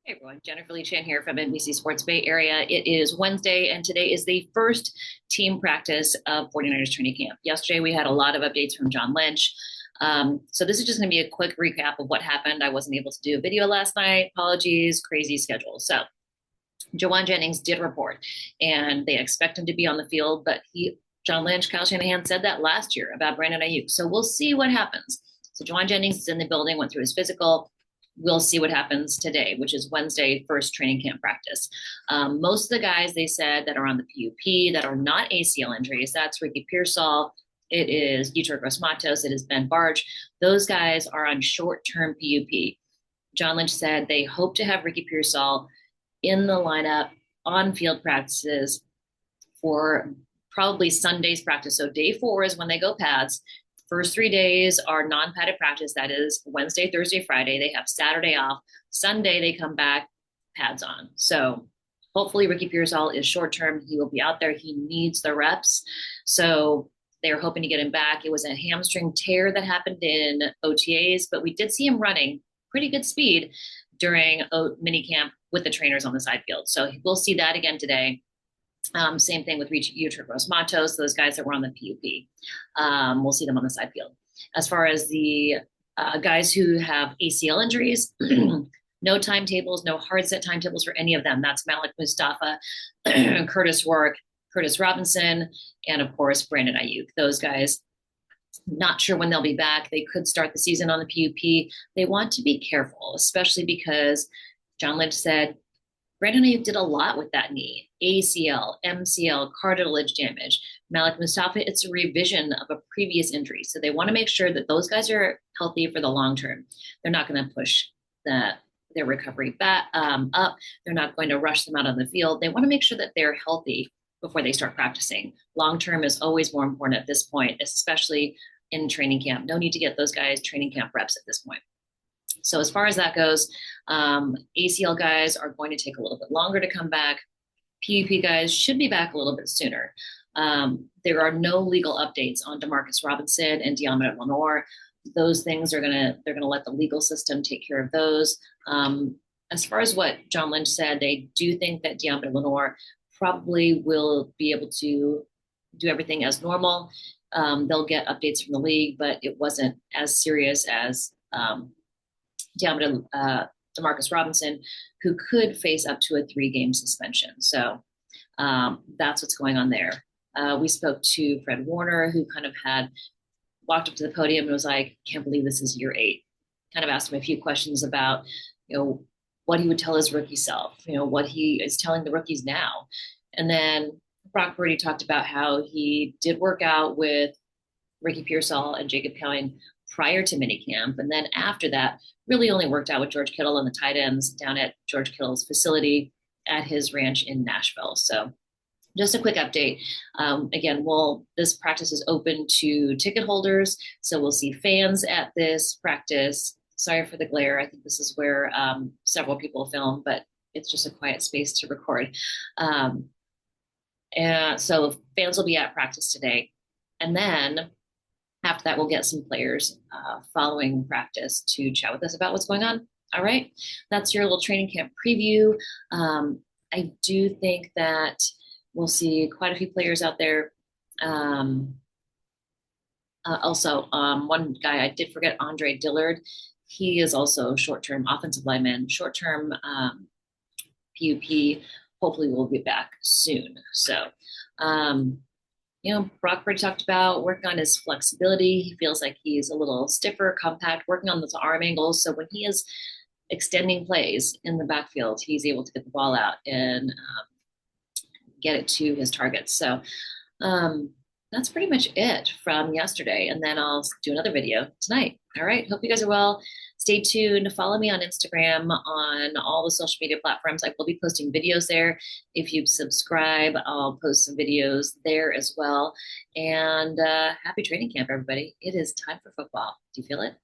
Hey everyone, Jennifer Lee Chan here from NBC Sports Bay Area. It is Wednesday, and today is the first team practice of 49ers training camp. Yesterday, we had a lot of updates from John Lynch. So this is just going to be a quick recap of what happened. I wasn't able to do a video last night. Apologies, crazy schedule. So Jawan Jennings did report, and they expect him to be on the field, but John Lynch, Kyle Shanahan said that last year about Brandon Ayuk. So we'll see what happens. So Jawan Jennings is in the building, went through his physical. We'll see what happens today, which is Wednesday, first training camp practice. Most of the guys they said that are on the PUP that are not ACL injuries, that's Ricky Pearsall, it is Yetur Gross-Matos, it is Ben Barch. Those guys are on short-term PUP. John Lynch said they hope to have Ricky Pearsall in the lineup on field practices for probably Sunday's practice. So day 4 is when they go pads. First 3 days are non-padded practice. That is Wednesday, Thursday, Friday. They have Saturday off. Sunday, they come back, pads on. So hopefully Ricky Pearsall is short-term. He will be out there. He needs the reps. So they're hoping to get him back. It was a hamstring tear that happened in OTAs, but we did see him running pretty good speed during minicamp with the trainers on the side field. So we'll see that again today. Same thing with Yetur Gross-Matos, those guys that were on the PUP. We'll see them on the side field. As far as the guys who have ACL injuries, no timetables, no hard set timetables for any of them. That's Malik Mustafa, Curtis Rourke, Curtis Robinson, and of course, Brandon Ayuk. Those guys, not sure when they'll be back. They could start the season on the PUP. They want to be careful, especially because John Lynch said Brandon Ayuk did a lot with that knee. ACL, MCL, cartilage damage. Malik Mustafa, it's a revision of a previous injury. So they want to make sure that those guys are healthy for the long term. They're not going to push their recovery back up. They're not going to rush them out on the field. They want to make sure that they're healthy before they start practicing. Long term is always more important at this point, especially in training camp. No need to get those guys training camp reps at this point. So as far as that goes, ACL guys are going to take a little bit longer to come back. PUP guys should be back a little bit sooner. There are no legal updates on Demarcus Robinson and Deommodore Lenoir. Those things they're gonna let the legal system take care of those. As far as what John Lynch said, they do think that Deommodore Lenoir probably will be able to do everything as normal. They'll get updates from the league, but it wasn't as serious as Demarcus Robinson, who could face up to a 3-game suspension. So that's what's going on there. We spoke to Fred Warner, who kind of had walked up to the podium and was like, can't believe this is year 8. Kind of asked him a few questions about, what he would tell his rookie self, what he is telling the rookies now. And then Brock Purdy talked about how he did work out with Ricky Pearsall and Jacob Cowing prior to minicamp. And then after that, really only worked out with George Kittle and the tight ends down at George Kittle's facility at his ranch in Nashville. So just a quick update. Again, this practice is open to ticket holders. So we'll see fans at this practice. Sorry for the glare. I think this is where several people film, but it's just a quiet space to record. And so fans will be at practice today. And then after that, we'll get some players following practice to chat with us about what's going on. All right. That's your little training camp preview. I do think that we'll see quite a few players out there. Also, one guy I did forget, Andre Dillard. He is also short-term offensive lineman, short-term PUP. Hopefully we'll be back soon. So, Brock Purdy talked about working on his flexibility. He feels like he's a little stiffer, compact, working on those arm angles. So when he is extending plays in the backfield, he's able to get the ball out and get it to his targets. So that's pretty much it from yesterday. And then I'll do another video tonight. All right. Hope you guys are well. Stay tuned. Follow me on Instagram, on all the social media platforms. I will be posting videos there. If you subscribe, I'll post some videos there as well. And happy training camp, everybody. It is time for football. Do you feel it?